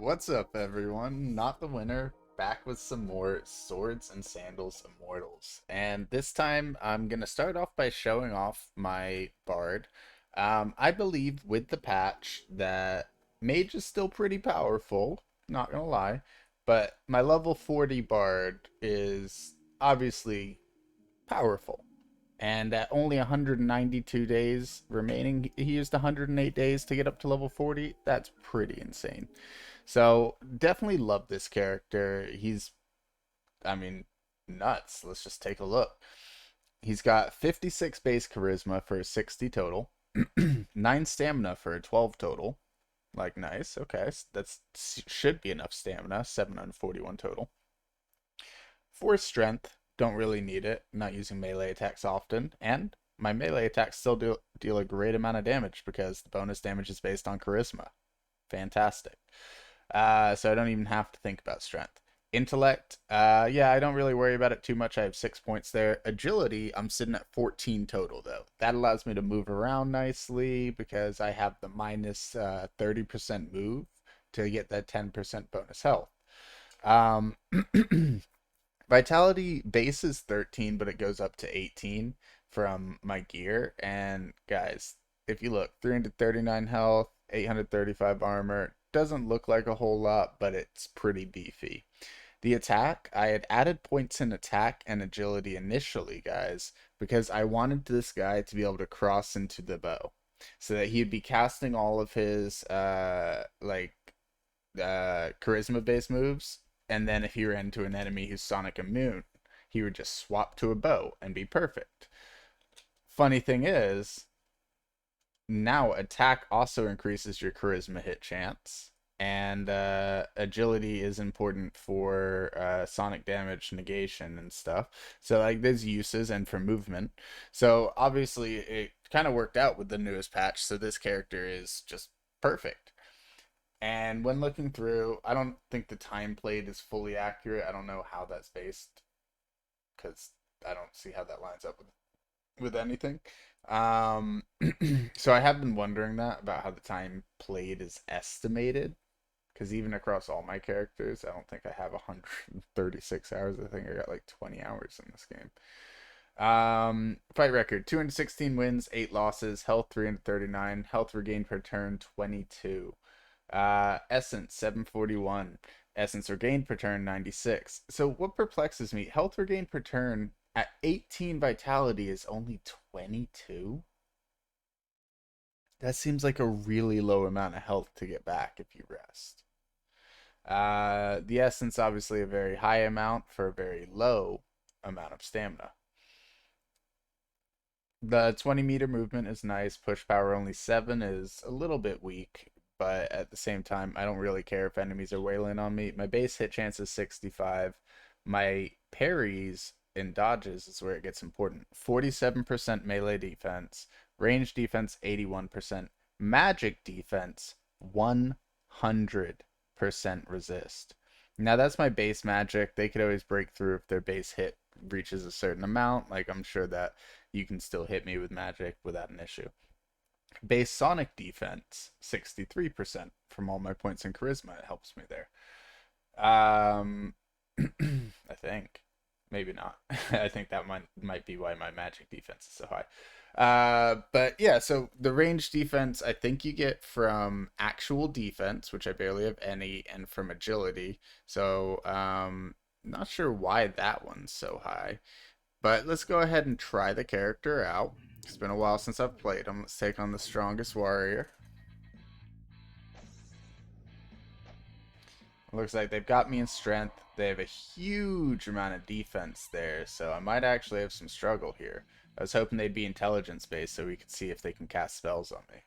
What's up, everyone? NottheWinner back with some more Swords and Sandals Immortals. And this time, I'm going to start off by showing off my Bard. I believe with the patch that Mage is still pretty powerful, not going to lie, but my level 40 Bard is obviously powerful. And at only 192 days remaining, he used 108 days to get up to level 40. That's pretty insane. So definitely love this character. I mean, nuts. Let's just take a look. He's got 56 base charisma for a 60 total, 9 stamina for a 12 total. Like, nice. Okay, that's should be enough stamina, 741 total. 4 strength, don't really need it. Not using melee attacks often, and my melee attacks still deal a great amount of damage because the bonus damage is based on charisma. Fantastic. So I don't even have to think about strength. Intellect, yeah, I don't really worry about it too much. I have 6 points there. Agility, I'm sitting at 14 total, though. That allows me to move around nicely because I have the minus 30% move to get that 10% bonus health. Um, Vitality base is 13, but it goes up to 18 from my gear. And guys, if you look, 339 health, 835 armor, doesn't look like a whole lot, but it's pretty beefy. The attack, I had added points in attack and agility initially, guys, because I wanted this guy to be able to cross into the bow so that he'd be casting all of his charisma based moves, and then if he ran into an enemy who's sonic immune, he would just swap to a bow and be perfect. Funny thing is, now attack also increases your charisma hit chance, and agility is important for sonic damage negation and stuff. So like there's uses and for movement. So obviously it kind of worked out with the newest patch. So this character is just perfect. And when looking through, I don't think the time played is fully accurate. I don't know how that's based because I don't see how that lines up with anything. Um, so I have been wondering that about how the time played is estimated. Because even across all my characters, I don't think I have 136 hours. I think I got like 20 hours in this game. Fight record 216 wins, 8 losses, health 339, health regained per turn 22. Essence 741, essence regained per turn 96. So what perplexes me, health regained per turn at 18 vitality is only 22? That seems like a really low amount of health to get back if you rest. The essence obviously a very high amount for a very low amount of stamina. The 20-meter movement is nice. Push power only 7 is a little bit weak, but at the same time, I don't really care if enemies are wailing on me. My base hit chance is 65. My parries and dodges is where it gets important. 47% melee defense, range defense 81%, magic defense 100% resist. Now that's my base magic. They could always break through if their base hit reaches a certain amount. Like I'm sure that you can still hit me with magic without an issue. Base sonic defense 63% from all my points in charisma. It helps me there. I think maybe not. I think that might be why my magic defense is so high. But yeah, so the range defense I think you get from actual defense, which I barely have any, and from agility. So not sure why that one's so high. But let's go ahead and try the character out. It's been a while since I've played him. Let's take on the strongest warrior. Looks like they've got me in strength. They have a huge amount of defense there, so I might actually have some struggle here. I was hoping they'd be intelligence based so we could see if they can cast spells on me.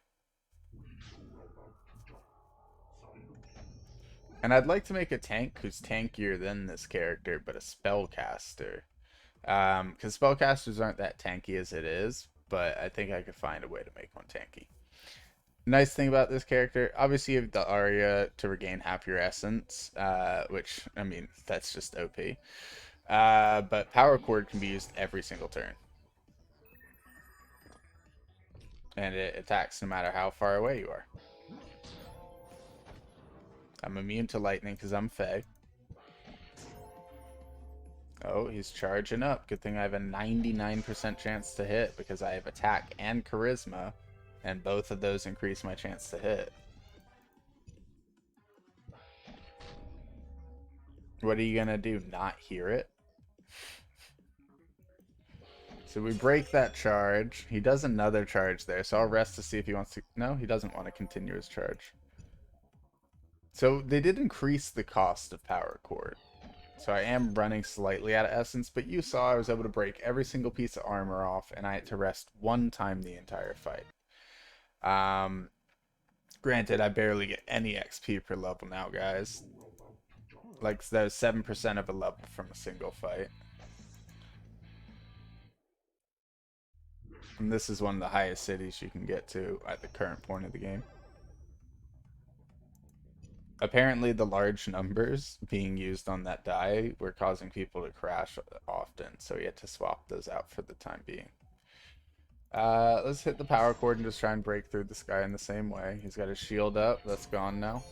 And I'd like to make a tank who's tankier than this character, but a spellcaster. Because spellcasters aren't that tanky as it is, but I think I could find a way to make one tanky. Nice thing about this character, obviously you have the Aria to regain half your essence, which, I mean, that's just OP. But Power Chord can be used every single turn. And it attacks no matter how far away you are. I'm immune to lightning because I'm Fey. Oh, he's charging up. Good thing I have a 99% chance to hit because I have attack and charisma, and both of those increase my chance to hit. What are you gonna do? Not hear it? So we break that charge. He does another charge there, so I'll rest to see if he wants to... No, he doesn't want to continue his charge. So they did increase the cost of Power Chord. So I am running slightly out of essence, but you saw I was able to break every single piece of armor off, and I had to rest one time the entire fight. Granted, I barely get any XP per level now, guys. Like, that was 7% of a level from a single fight. And this is one of the highest cities you can get to at the current point of the game. Apparently, the large numbers being used on that die were causing people to crash often, so he had to swap those out for the time being. Let's hit the power chord and just try and break through this guy in the same way. He's got his shield up. That's gone now.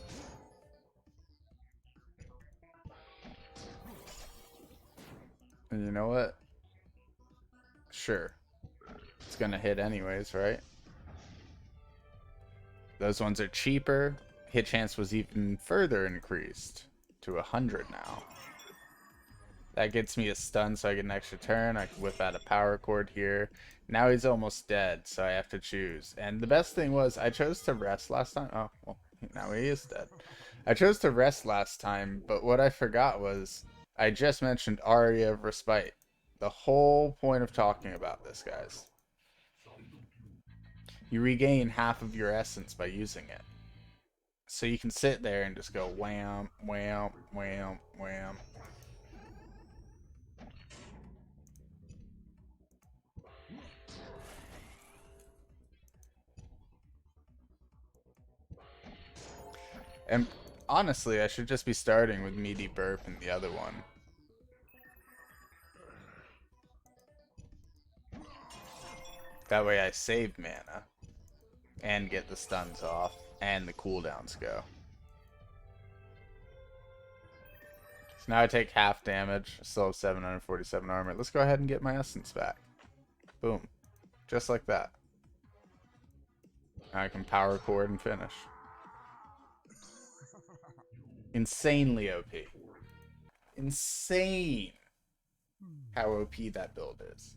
And you know what? Sure. It's gonna hit anyways, right? Those ones are cheaper. Hit chance was even further increased to 100 now. That gets me a stun so I get an extra turn. I can whip out a power chord here. Now he's almost dead, so I have to choose. And the best thing was I chose to rest last time. Oh, well, now he is dead. I chose to rest last time, but what I forgot was I just mentioned Aria of Respite. The whole point of talking about this, guys. You regain half of your essence by using it. So you can sit there and just go wham, wham, wham, wham. And honestly, I should just be starting with Meaty Burp and the other one. That way I save mana and get the stuns off and the cooldowns go. So now I take half damage, still have 747 armor. Let's go ahead and get my essence back. Boom. Just like that. Now I can power chord and finish. Insanely OP. Insane how OP that build is.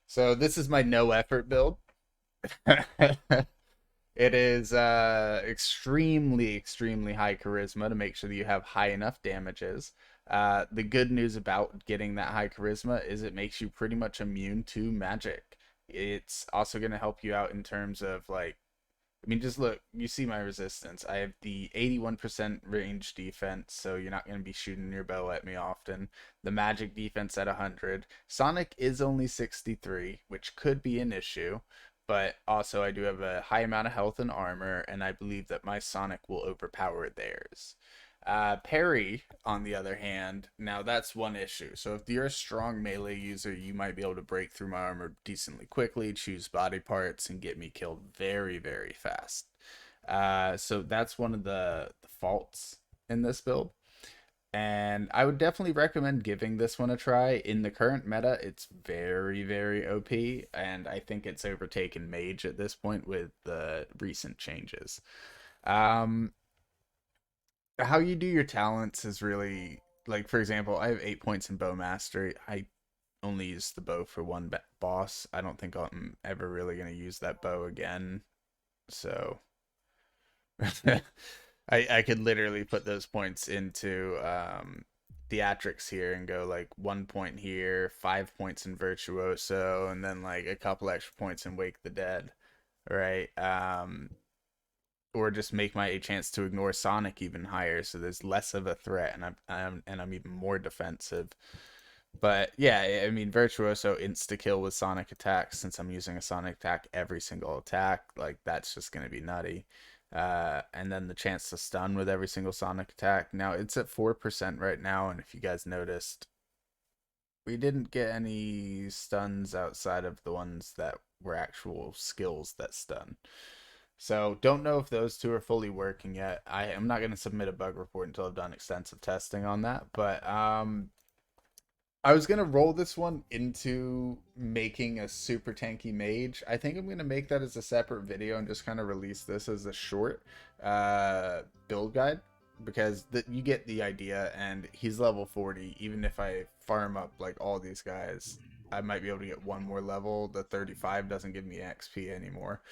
So this is my no effort build. It is extremely, extremely high charisma to make sure that you have high enough damages. The good news about getting that high charisma is it makes you pretty much immune to magic. It's also going to help you out in terms of like, I mean, just look, you see my resistance. I have the 81% range defense, so you're not going to be shooting your bow at me often. The magic defense at 100. Sonic is only 63, which could be an issue, but also I do have a high amount of health and armor, and I believe that my Sonic will overpower theirs. Parry, on the other hand, now that's one issue. So if you're a strong melee user, you might be able to break through my armor decently quickly, choose body parts, and get me killed very, very fast. So that's one of the faults in this build. And I would definitely recommend giving this one a try. In the current meta, it's very, very OP, and I think it's overtaken Mage at this point with the recent changes. Um, how you do your talents is really like, for example, I have 8 points in bow mastery. I only use the bow for one boss. I don't think I'm ever really gonna use that bow again. So I could literally put those points into theatrics here and go like 1 point here, 5 points in virtuoso, and then like a couple extra points in wake the dead, right? Or just make my chance to ignore Sonic even higher, so there's less of a threat, and I'm even more defensive. But yeah, I mean, Virtuoso insta kill with Sonic attacks. Since I'm using a Sonic attack every single attack, like that's just gonna be nutty. And then the chance to stun with every single Sonic attack. Now it's at 4% right now, and if you guys noticed, we didn't get any stuns outside of the ones that were actual skills that stun. So don't know if those two are fully working yet. I am not going to submit a bug report until I've done extensive testing on that. But I was gonna roll this one into making a super tanky mage. I think I'm gonna make that as a separate video and just kind of release this as a short build guide because you get the idea. And he's level 40. Even if I farm up like all these guys, I might be able to get one more level. The 35 doesn't give me XP anymore.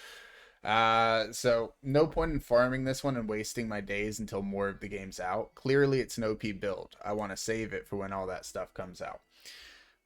So no point in farming this one and wasting my days until more of the game's out. Clearly, it's an OP build. I want to save it for when all that stuff comes out.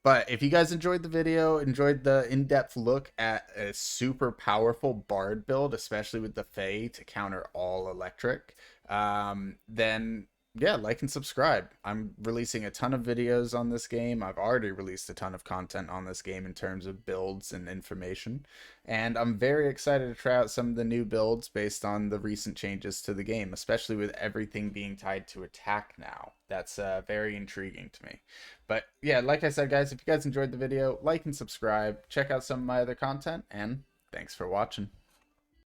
But if you guys enjoyed the video, enjoyed the in-depth look at a super powerful bard build, especially with the Fae to counter all electric, then yeah, like and subscribe. I'm releasing a ton of videos on this game. I've already released a ton of content on this game in terms of builds and information. And I'm very excited to try out some of the new builds based on the recent changes to the game, especially with everything being tied to attack now. That's very intriguing to me. But yeah, like I said, guys, if you guys enjoyed the video, like and subscribe. Check out some of my other content, and thanks for watching.